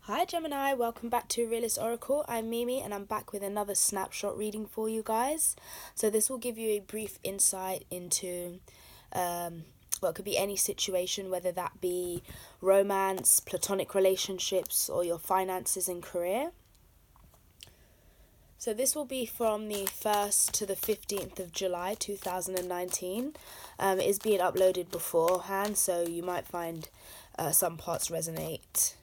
Hi Gemini, welcome back to Realist Oracle. I'm Mimi and I'm back with another snapshot reading for you guys. So this will give you a brief insight into it could be any situation, whether that be romance, platonic relationships, or your finances and career. So this will be from the 1st to the 15th of July 2019. It is being uploaded beforehand, so you might find some parts resonate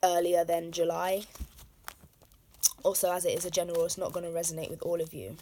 earlier than July. Also, as it is a general, it's not going to resonate with all of you.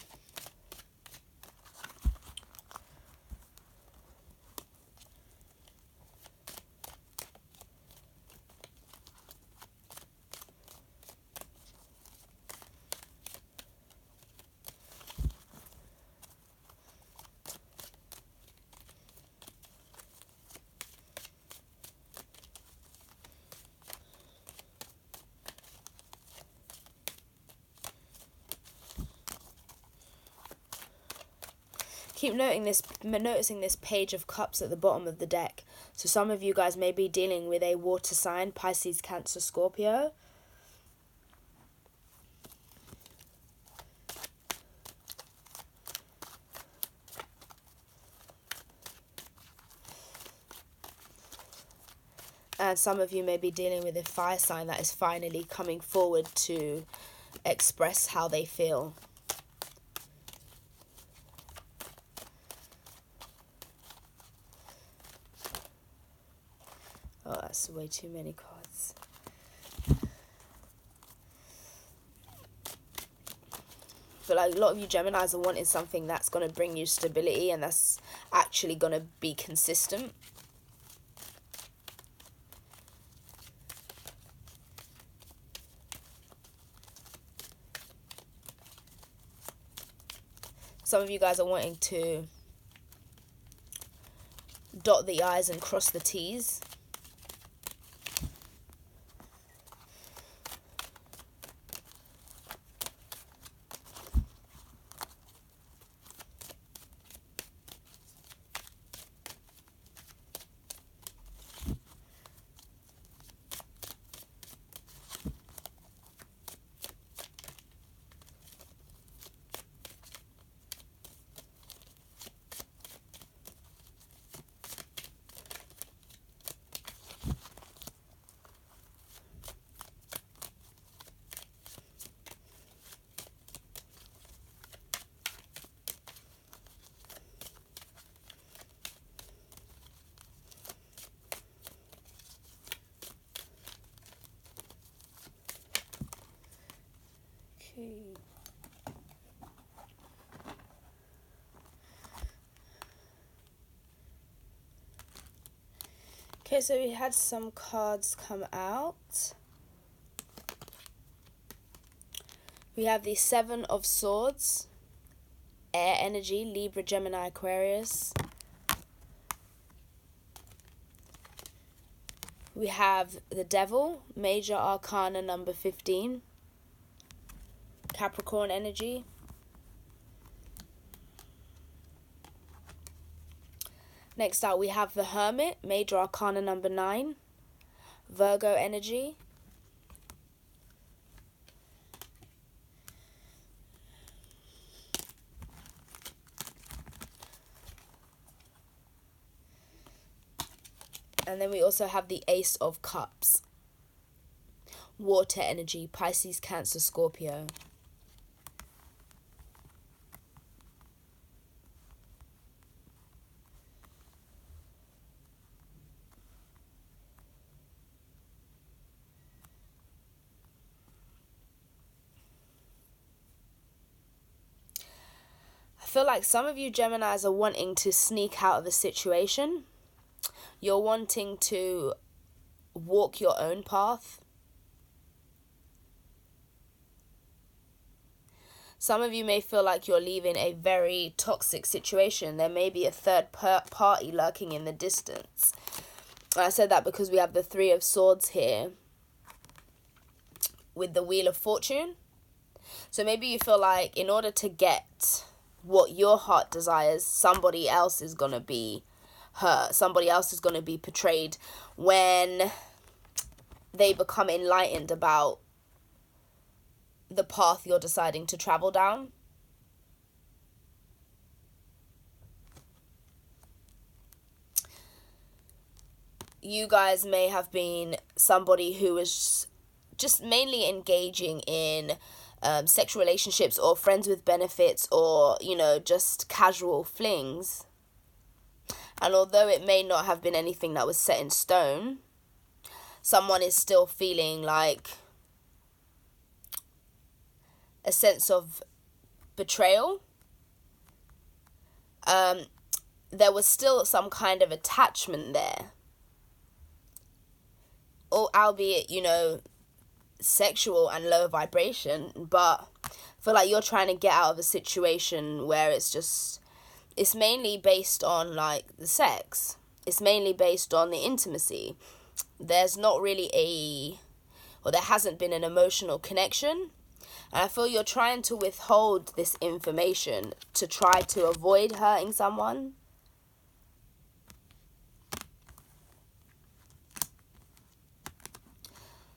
Keep noticing this page of cups at the bottom of the deck. So some of you guys may be dealing with a water sign, Pisces, Cancer, Scorpio. And some of you may be dealing with a fire sign that is finally coming forward to express how they feel. Oh, that's way too many cards. But like a lot of you Geminis are wanting something that's going to bring you stability and that's actually going to be consistent. Some of you guys are wanting to dot the I's and cross the T's. Okay, so we had some cards come out. We have the Seven of Swords, air energy, Libra, Gemini, Aquarius. We have the Devil, major arcana number 15, Capricorn energy. Next out we have the Hermit, major arcana number 9, Virgo energy. And then we also have the Ace of Cups, water energy, Pisces, Cancer, Scorpio. I feel like some of you Geminis are wanting to sneak out of a situation. You're wanting to walk your own path. Some of you may feel like you're leaving a very toxic situation. There may be a third party lurking in the distance. And I said that because we have the Three of Swords here with the Wheel of Fortune. So maybe you feel like in order to get what your heart desires, somebody else is going to be hurt. Somebody else is going to be portrayed when they become enlightened about the path you're deciding to travel down. You guys may have been somebody who was just mainly engaging in sexual relationships or friends with benefits, or, just casual flings. And although it may not have been anything that was set in stone, someone is still feeling like a sense of betrayal. There was still some kind of attachment there. Or albeit, sexual and low vibration, but I feel like you're trying to get out of a situation where it's mainly based on like the sex. It's mainly based on the intimacy. There's not really there hasn't been an emotional connection. And I feel you're trying to withhold this information to try to avoid hurting someone.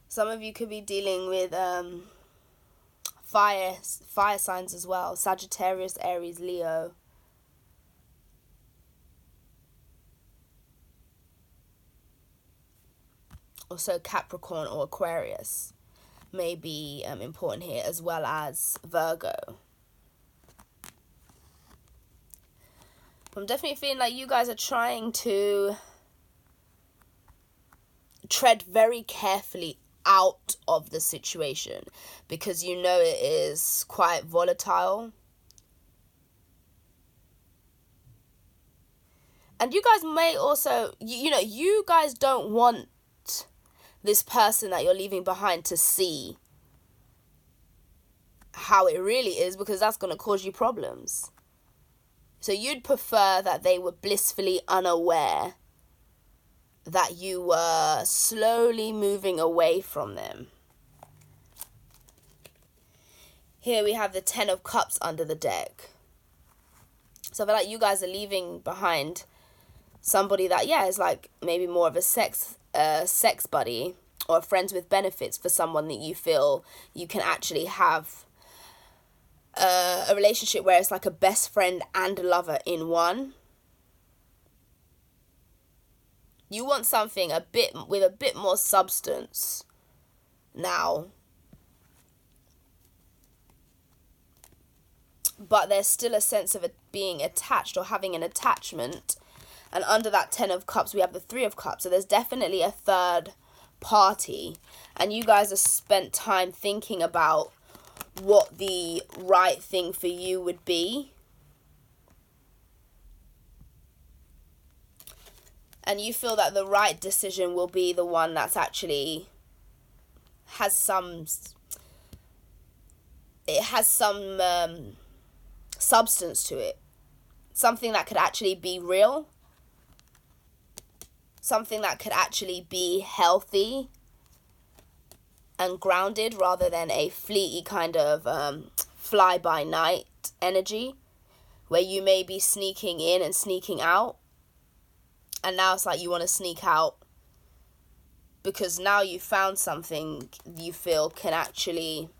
Some of you could be dealing with fire signs as well. Sagittarius, Aries, Leo. Also Capricorn or Aquarius may be important here, as well as Virgo. I'm definitely feeling like you guys are trying to tread very carefully out of the situation, because it is quite volatile. And you guys may also, you guys don't want this person that you're leaving behind to see how it really is, because that's going to cause you problems. So you'd prefer that they were blissfully unaware that you were slowly moving away from them. Here we have the 10 of Cups under the deck. So I feel like you guys are leaving behind somebody that, is like maybe more of a sex buddy, or friends with benefits for someone that you feel you can actually have a relationship where it's like a best friend and a lover in one. You want something with a bit more substance now. But there's still a sense of it being attached or having an attachment. And under that 10 of Cups, we have the 3 of Cups. So there's definitely a third party. And you guys have spent time thinking about what the right thing for you would be. And you feel that the right decision will be the one that's actually has some substance to it. Something that could actually be real. Something that could actually be healthy and grounded, rather than a fleety kind of fly-by-night energy where you may be sneaking in and sneaking out. And now it's like you want to sneak out because now you found something you feel can actually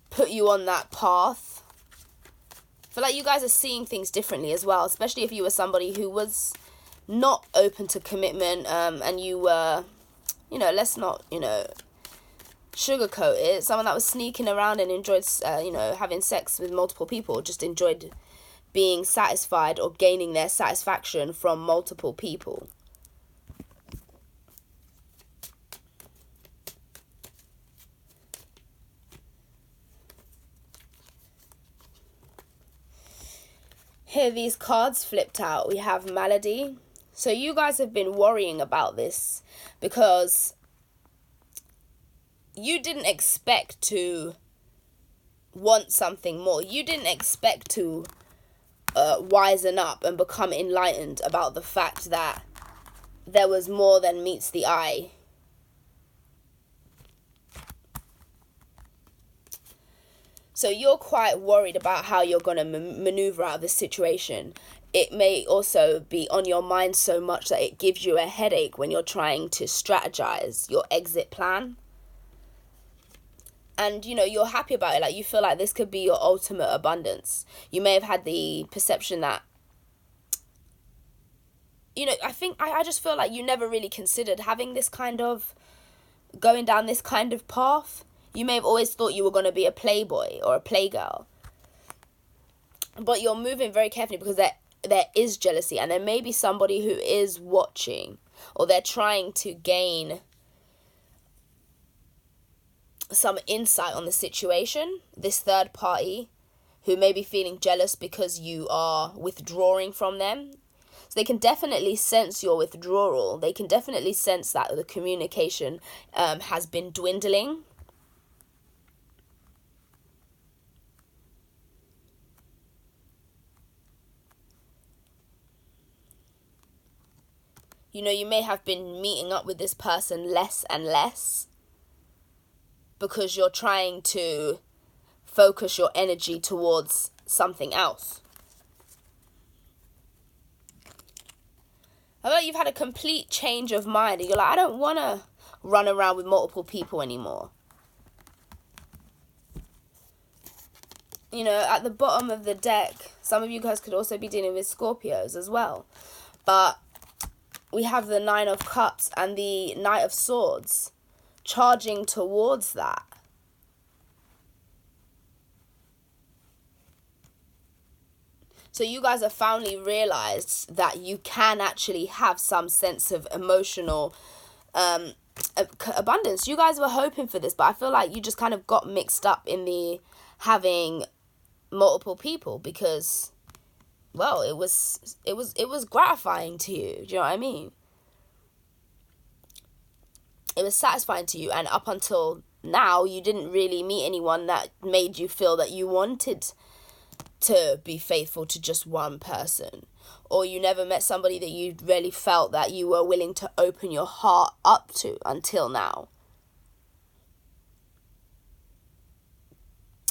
put you on that path. I feel like you guys are seeing things differently as well, especially if you were somebody who was not open to commitment, and you were, let's not, sugarcoat it. Someone that was sneaking around and enjoyed, having sex with multiple people, just enjoyed being satisfied or gaining their satisfaction from multiple people. Here, these cards flipped out. We have Malady. So you guys have been worrying about this because you didn't expect to want something more. You didn't expect to wisen up and become enlightened about the fact that there was more than meets the eye. So you're quite worried about how you're going to maneuver out of this situation. it may also be on your mind so much that it gives you a headache when you're trying to strategize your exit plan. And, you're happy about it. Like, you feel like this could be your ultimate abundance. You may have had the perception that, I just feel like you never really considered having this kind of, going down this kind of path. You may have always thought you were going to be a playboy or a playgirl. But you're moving very carefully because there is jealousy, and there may be somebody who is watching, or they're trying to gain some insight on the situation, this third party who may be feeling jealous because you are withdrawing from them. So they can definitely sense your withdrawal. They can definitely sense that the communication has been dwindling. You may have been meeting up with this person less and less because you're trying to focus your energy towards something else. I feel like you've had a complete change of mind and you're like, I don't want to run around with multiple people anymore. At the bottom of the deck, some of you guys could also be dealing with Scorpios as well. But we have the Nine of Cups and the Knight of Swords charging towards that. So you guys have finally realized that you can actually have some sense of emotional abundance. You guys were hoping for this, but I feel like you just kind of got mixed up in the having multiple people because, well, it was gratifying to you. Do you know what I mean? It was satisfying to you, and up until now, you didn't really meet anyone that made you feel that you wanted to be faithful to just one person, or you never met somebody that you really felt that you were willing to open your heart up to until now.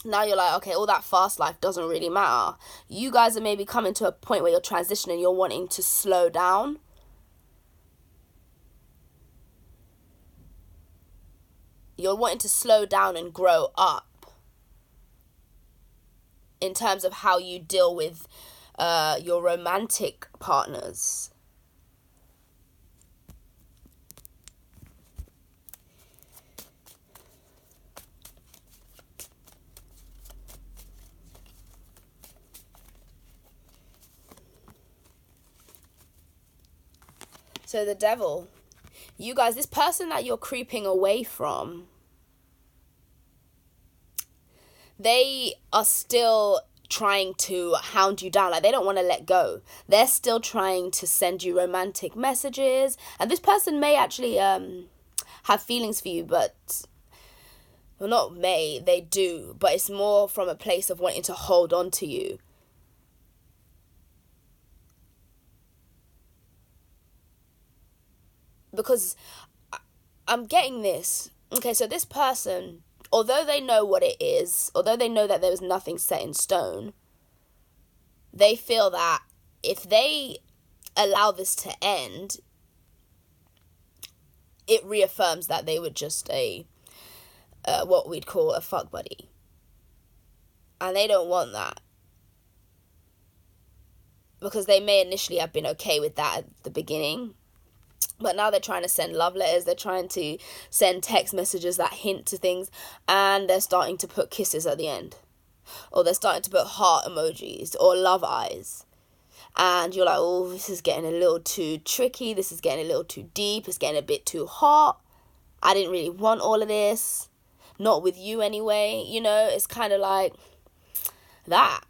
Now you're like, okay, all that fast life doesn't really matter. You guys are maybe coming to a point where you're transitioning, you're wanting to slow down. You're wanting to slow down and grow up in terms of how you deal with your romantic partners. So the Devil, you guys, this person that you're creeping away from, they are still trying to hound you down. Like, they don't want to let go. They're still trying to send you romantic messages. And this person may actually have feelings for you, but, well, not may, they do. But it's more from a place of wanting to hold on to you. Because I'm getting this. Okay, so this person, although they know what it is, although they know that there was nothing set in stone, they feel that if they allow this to end, it reaffirms that they were just what we'd call a fuck buddy. And they don't want that. Because they may initially have been okay with that at the beginning. But now they're trying to send love letters, they're trying to send text messages that hint to things, and they're starting to put kisses at the end. Or they're starting to put heart emojis or love eyes. And you're like, oh, this is getting a little too tricky, this is getting a little too deep, it's getting a bit too hot. I didn't really want all of this. Not with you anyway. It's kind of like that.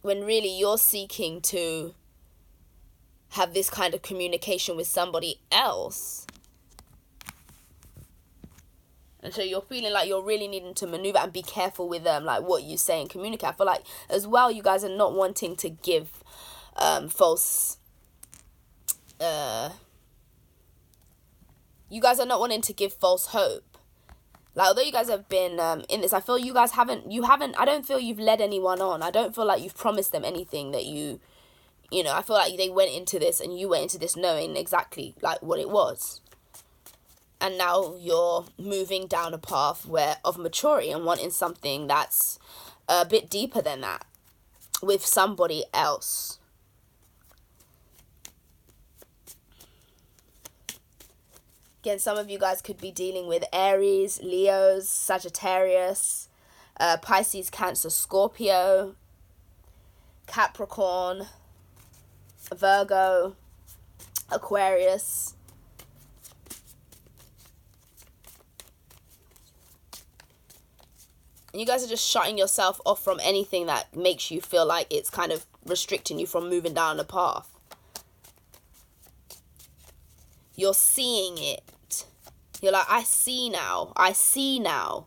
When really you're seeking to have this kind of communication with somebody else. And so you're feeling like you're really needing to maneuver and be careful with like what you say and communicate. I feel like as well you guys are not wanting to give false you guys are not wanting to give false hope. Like, although you guys have been in this, I feel you guys haven't, I don't feel you've led anyone on. I don't feel like you've promised them anything that I feel like they went into this and you went into this knowing exactly, like, what it was. And now you're moving down a path of maturity and wanting something that's a bit deeper than that with somebody else. Again, some of you guys could be dealing with Aries, Leos, Sagittarius, Pisces, Cancer, Scorpio, Capricorn, Virgo, Aquarius. And you guys are just shutting yourself off from anything that makes you feel like it's kind of restricting you from moving down the path. You're seeing it. You're like, I see now. I see now.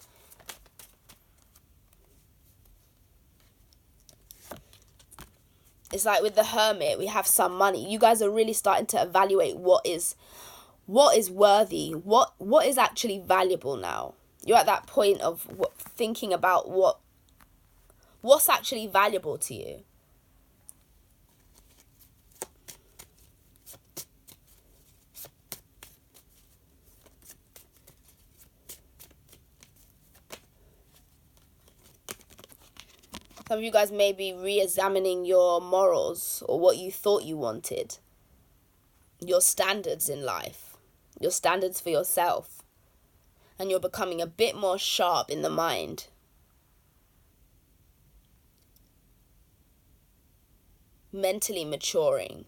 It's like with the Hermit, we have some money. You guys are really starting to evaluate what is worthy, what is actually valuable now. You're at that point of thinking about what's actually valuable to you. Some of you guys may be re-examining your morals or what you thought you wanted. Your standards in life. Your standards for yourself. And you're becoming a bit more sharp in the mind. Mentally maturing.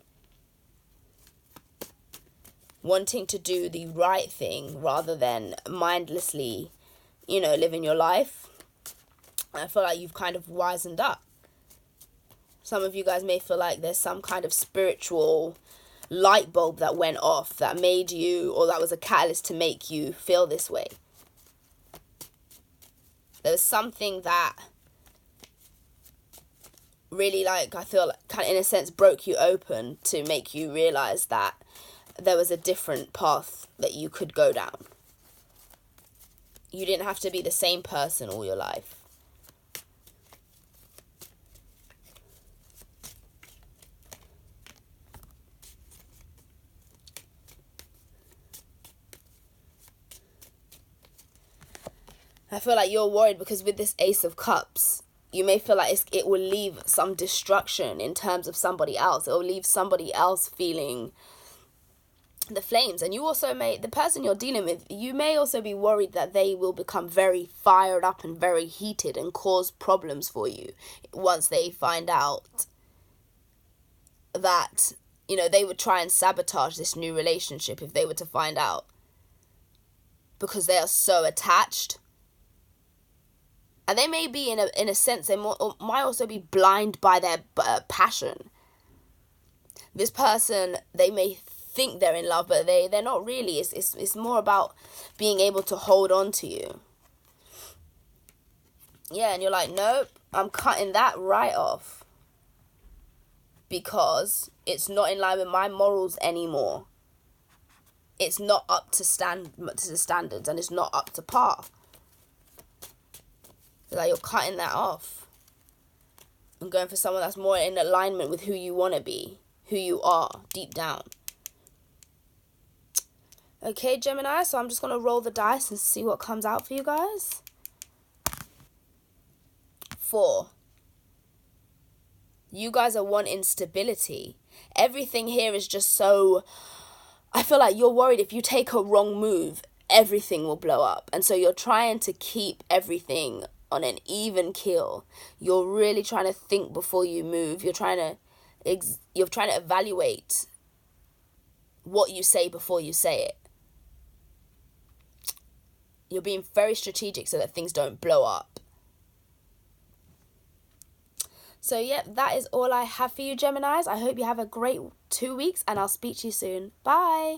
Wanting to do the right thing rather than mindlessly, living your life. I feel like you've kind of wisened up. Some of you guys may feel like there's some kind of spiritual light bulb that went off that made you, or that was a catalyst to make you feel this way. There was something that really, like, I feel like, kind of in a sense broke you open to make you realize that there was a different path that you could go down. You didn't have to be the same person all your life. I feel like you're worried because with this Ace of Cups, you may feel like it will leave some destruction in terms of somebody else. It will leave somebody else feeling the flames. And you also the person you're dealing with, you may also be worried that they will become very fired up and very heated and cause problems for you once they find out that, they would try and sabotage this new relationship if they were to find out. Because they are so attached. And they may be, in a sense, they might also be blind by their passion. This person, they may think they're in love, but they're not really. It's more about being able to hold on to you. Yeah, and you're like, nope, I'm cutting that right off. Because it's not in line with my morals anymore. It's not up to the standards, and it's not up to par. Like, you're cutting that off and going for someone that's more in alignment with who you want to be, who you are deep down. Okay, Gemini, so I'm just going to roll the dice and see what comes out for you guys. 4. You guys are wanting stability. Everything here is just so... I feel like you're worried if you take a wrong move, everything will blow up. And so you're trying to keep everything on an even keel. You're really trying to think before you move. You're trying to evaluate what you say before you say it. You're being very strategic so that things don't blow up. So yeah, that is all I have for you, Geminis. I hope you have a great 2 weeks, and I'll speak to you soon. Bye.